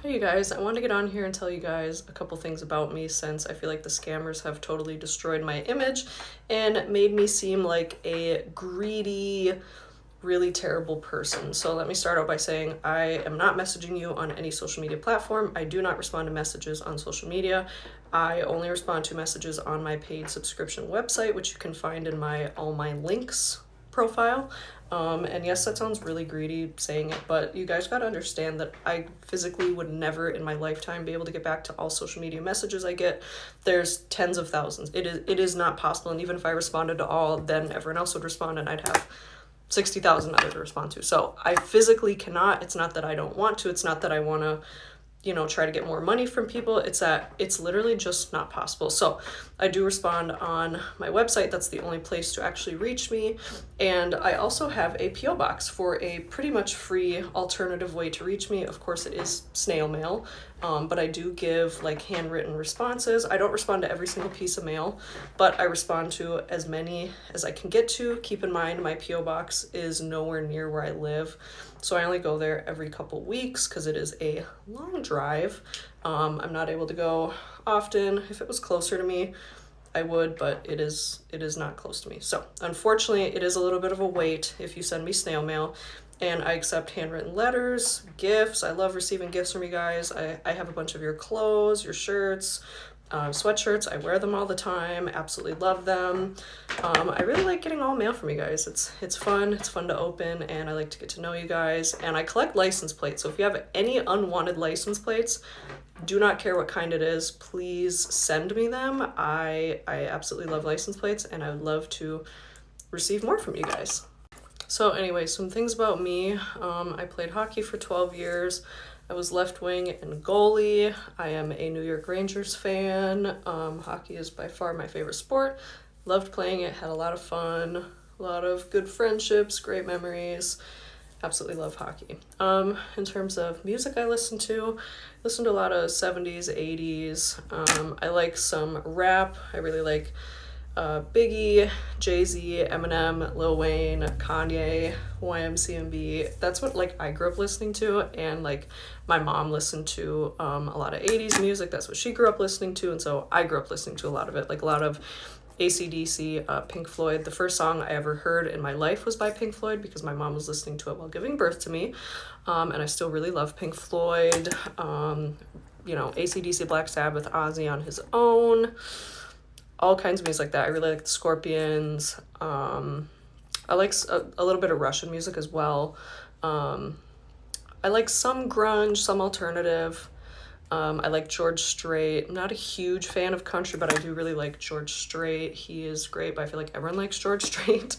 Hey you guys, I wanted to get on here and tell you guys a couple things about me since I feel like the scammers have totally destroyed my image and made me seem like a greedy, really terrible person. So let me start out by saying I am not messaging you on any social media platform. I do not respond to messages on social media. I only respond to messages on my paid subscription website, which you can find in my all my links profile. And yes, that sounds really greedy saying it, but you guys gotta understand that I physically would never in my lifetime be able to get back to all social media messages I get. There's tens of thousands. It is not possible. And even if I responded to all, then everyone else would respond and I'd have 60,000 other to respond to. So I physically cannot. It's not that I don't want to. It's not that I want to, try to get more money from people. It's that it's literally just not possible. So I do respond on my website. That's the only place to actually reach me. And I also have a P.O. box for a pretty much free alternative way to reach me. Of course, it is snail mail, but I do give like handwritten responses. I don't respond to every single piece of mail, but I respond to as many as I can get to. Keep in mind, my P.O. box is nowhere near where I live. So I only go there every couple weeks because it is a long drive. I'm not able to go often. If it was closer to me, I would, but it is not close to me. So unfortunately, it is a little bit of a wait if you send me snail mail. And I accept handwritten letters, gifts. I love receiving gifts from you guys. I have a bunch of your clothes, your shirts, sweatshirts. I wear them all the time. Absolutely love them. I really like getting all mail from you guys. It's fun. It's fun to open, and I like to get to know you guys. And I collect license plates. So if you have any unwanted license plates, do not care what kind it is, please send me them. I absolutely love license plates, and I would love to receive more from you guys. So anyway, some things about me. I played hockey for 12 years. I was left wing and goalie. I am a New York Rangers fan. Hockey is by far my favorite sport. Loved playing it, had a lot of fun, a lot of good friendships, great memories. Absolutely love hockey. In terms of music I listen to a lot of 70s, 80s. I like some rap. I really like Biggie, Jay-Z, Eminem, Lil Wayne, Kanye, YMCMB. That's what like I grew up listening to, and like my mom listened to a lot of 80s music. That's what she grew up listening to, and so I grew up listening to a lot of it, like a lot of AC/DC, Pink Floyd. The first song I ever heard in my life was by Pink Floyd because my mom was listening to it while giving birth to me, and I still really love Pink Floyd. AC/DC, Black Sabbath, Ozzy on his own. All kinds of music like that. I really like the Scorpions. I like a little bit of Russian music as well. I like some grunge, some alternative. I like George Strait. I'm not a huge fan of country, but I do really like George Strait. He is great, but I feel like everyone likes George Strait.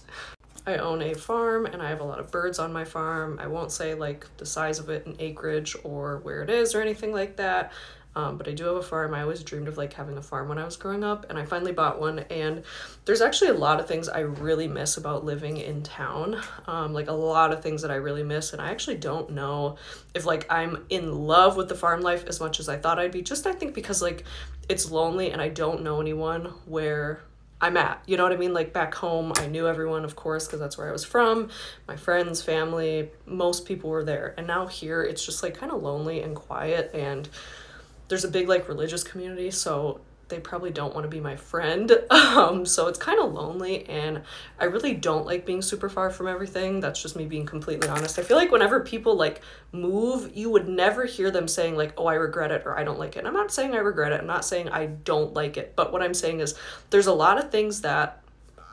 I own a farm, and I have a lot of birds on my farm. I won't say like the size of it in acreage or where it is or anything like that. But I do have a farm. I always dreamed of like having a farm when I was growing up, and I finally bought one. And there's actually a lot of things I really miss about living in town. Like a lot of things that I really miss, and I actually don't know if like I'm in love with the farm life as much as I thought I'd be. Just I think because like it's lonely and I don't know anyone where I'm at, you know what I mean? Like back home, I knew everyone, of course, because that's where I was from. My friends, family, most people were there. And now here, it's just like kind of lonely and quiet, and there's a big like religious community, so they probably don't want to be my friend. So it's kind of lonely, and I really don't like being super far from everything. That's just me being completely honest. I feel like whenever people like move, you would never hear them saying like, oh, I regret it or I don't like it. And I'm not saying I regret it. I'm not saying I don't like it. But what I'm saying is there's a lot of things that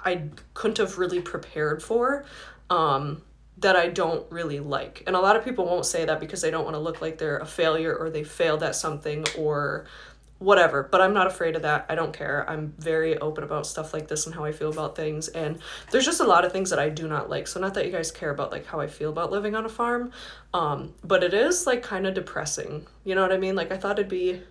I couldn't have really prepared for. That I don't really like. And a lot of people won't say that because they don't want to look like they're a failure or they failed at something or whatever, but I'm not afraid of that. I don't care. I'm very open about stuff like this and how I feel about things, and there's just a lot of things that I do not like. So not that you guys care about like how I feel about living on a farm, but it is like kind of depressing, you know what I mean? Like I thought it'd be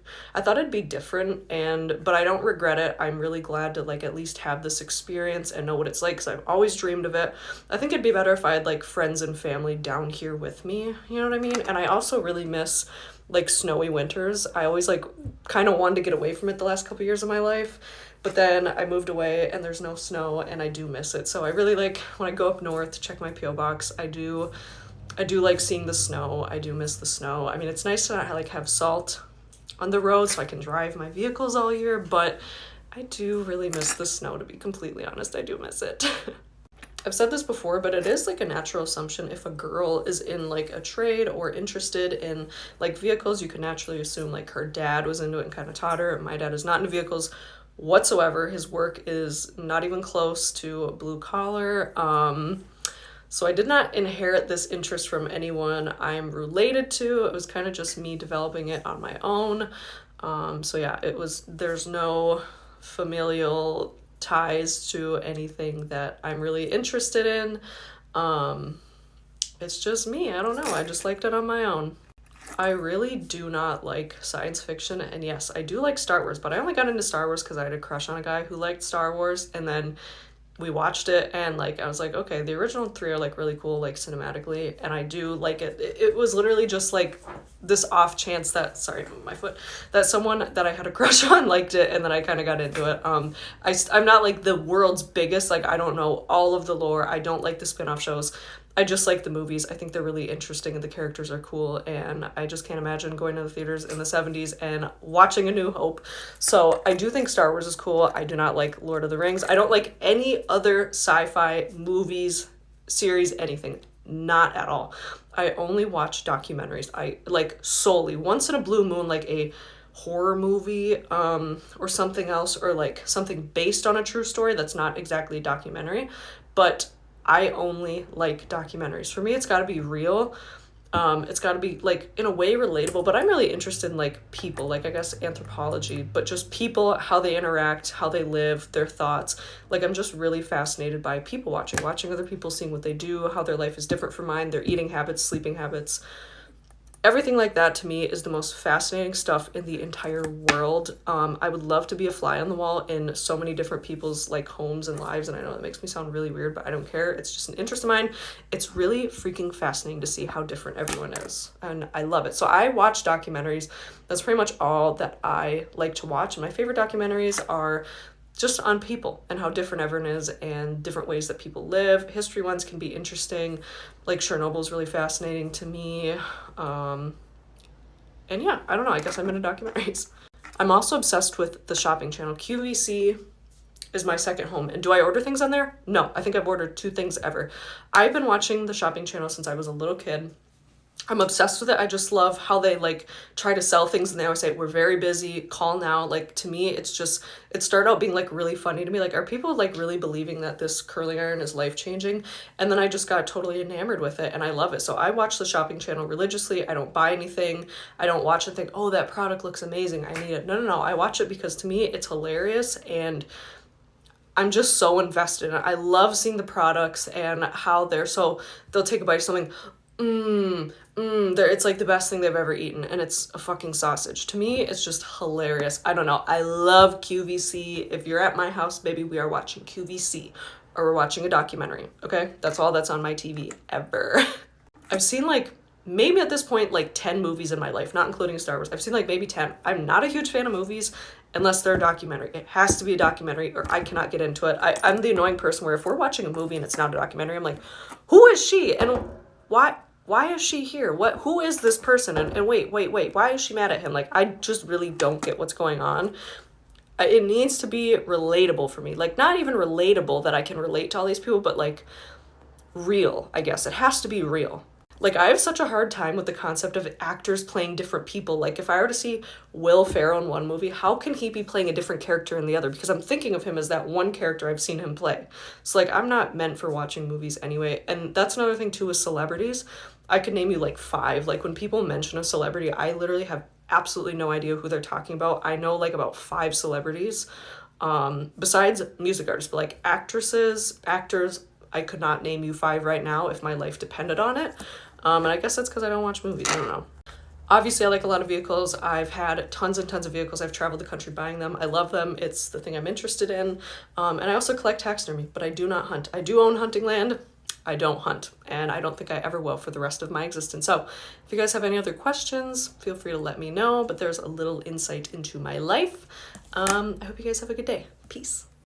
different, but I don't regret it. I'm really glad to like at least have this experience and know what it's like, because I've always dreamed of it. I think it'd be better if I had like friends and family down here with me, you know what I mean? And I also really miss like snowy winters. I always like kind of wanted to get away from it the last couple years of my life, but then I moved away and there's no snow, and I do miss it. So I really like when I go up north to check my P.O. box, I do I do like seeing the snow. I do miss the snow. I mean, it's nice to not like have salt on the road so I can drive my vehicles all year, but I do really miss the snow, to be completely honest. I do miss it. I've said this before, but it is like a natural assumption if a girl is in like a trade or interested in like vehicles, you can naturally assume like her dad was into it and kind of taught her. My dad is not into vehicles whatsoever. His work is not even close to blue collar. So I did not inherit this interest from anyone I'm related to. It was kind of just me developing it on my own. So yeah, there's no familial ties to anything that I'm really interested in. It's just me. I don't know. I just liked it on my own. I really do not like science fiction, and yes, I do like Star Wars, but I only got into Star Wars because I had a crush on a guy who liked Star Wars, and then we watched it, and like I was like, okay, the original three are like really cool, like cinematically, and I do like it. It was literally just like this off chance that, sorry, my foot, that someone that I had a crush on liked it, and then I kind of got into it. I'm not like the world's biggest, like I don't know all of the lore. I don't like the spin-off shows. I just like the movies. I think they're really interesting and the characters are cool, and I just can't imagine going to the theaters in the 70s and watching A New Hope. So I do think Star Wars is cool. I do not like Lord of the Rings. I don't like any other sci-fi movies, series, anything. Not at all. I only watch documentaries. I like solely once in a blue moon, like a horror movie or something else, or like something based on a true story that's not exactly a documentary, but I only like documentaries. For me, it's got to be real. It's got to be like in a way relatable, but I'm really interested in like people, like I guess anthropology, but just people, how they interact, how they live, their thoughts. Like I'm just really fascinated by people watching other people, seeing what they do, how their life is different from mine, their eating habits, sleeping habits. Everything like that to me is the most fascinating stuff in the entire world. I would love to be a fly on the wall in so many different people's like homes and lives, and I know that makes me sound really weird, but I don't care. It's just an interest of mine. It's really freaking fascinating to see how different everyone is, and I love it. So I watch documentaries. That's pretty much all that I like to watch, and my favorite documentaries are just on people and how different everyone is and different ways that people live. History ones can be interesting, like Chernobyl is really fascinating to me. And yeah, I don't know, I guess I'm into documentaries. I'm also obsessed with the shopping channel. QVC is my second home. And do I order things on there? No, I think I've ordered 2 things ever. I've been watching the shopping channel since I was a little kid. I'm obsessed with it. I just love how they like try to sell things and they always say, we're very busy, call now. Like to me, it started out being like really funny to me. Like, are people like really believing that this curling iron is life-changing? And then I just got totally enamored with it and I love it. So I watch the shopping channel religiously. I don't buy anything. I don't watch and think, oh, that product looks amazing, I need it. No. I watch it because to me, it's hilarious and I'm just so invested in it. I love seeing the products and how they'll take a bite of something, it's like the best thing they've ever eaten, and it's a fucking sausage. To me, it's just hilarious. I don't know. I love QVC. If you're at my house, baby, we are watching QVC, or we're watching a documentary, okay? That's all that's on my TV ever. I've seen like, maybe at this point, like 10 movies in my life, not including Star Wars. I've seen like maybe 10. I'm not a huge fan of movies unless they're a documentary. It has to be a documentary or I cannot get into it. I'm the annoying person where if we're watching a movie and it's not a documentary, I'm like, who is she? And why is she here? Who is this person? And wait, why is she mad at him? Like, I just really don't get what's going on. It needs to be relatable for me. Like, not even relatable that I can relate to all these people, but like real, I guess. It has to be real. Like, I have such a hard time with the concept of actors playing different people. Like, if I were to see Will Ferrell in one movie, how can he be playing a different character in the other? Because I'm thinking of him as that one character I've seen him play. So, like, I'm not meant for watching movies anyway. And that's another thing, too, with celebrities. I could name you, like, 5. Like, when people mention a celebrity, I literally have absolutely no idea who they're talking about. I know, like, about 5 celebrities, besides music artists. But, like, actresses, actors, I could not name you 5 right now if my life depended on it. And I guess that's because I don't watch movies. I don't know. Obviously, I like a lot of vehicles. I've had tons and tons of vehicles. I've traveled the country buying them. I love them. It's the thing I'm interested in. And I also collect taxidermy, but I do not hunt. I do own hunting land. I don't hunt, and I don't think I ever will for the rest of my existence. So if you guys have any other questions, feel free to let me know, but there's a little insight into my life. I hope you guys have a good day. Peace.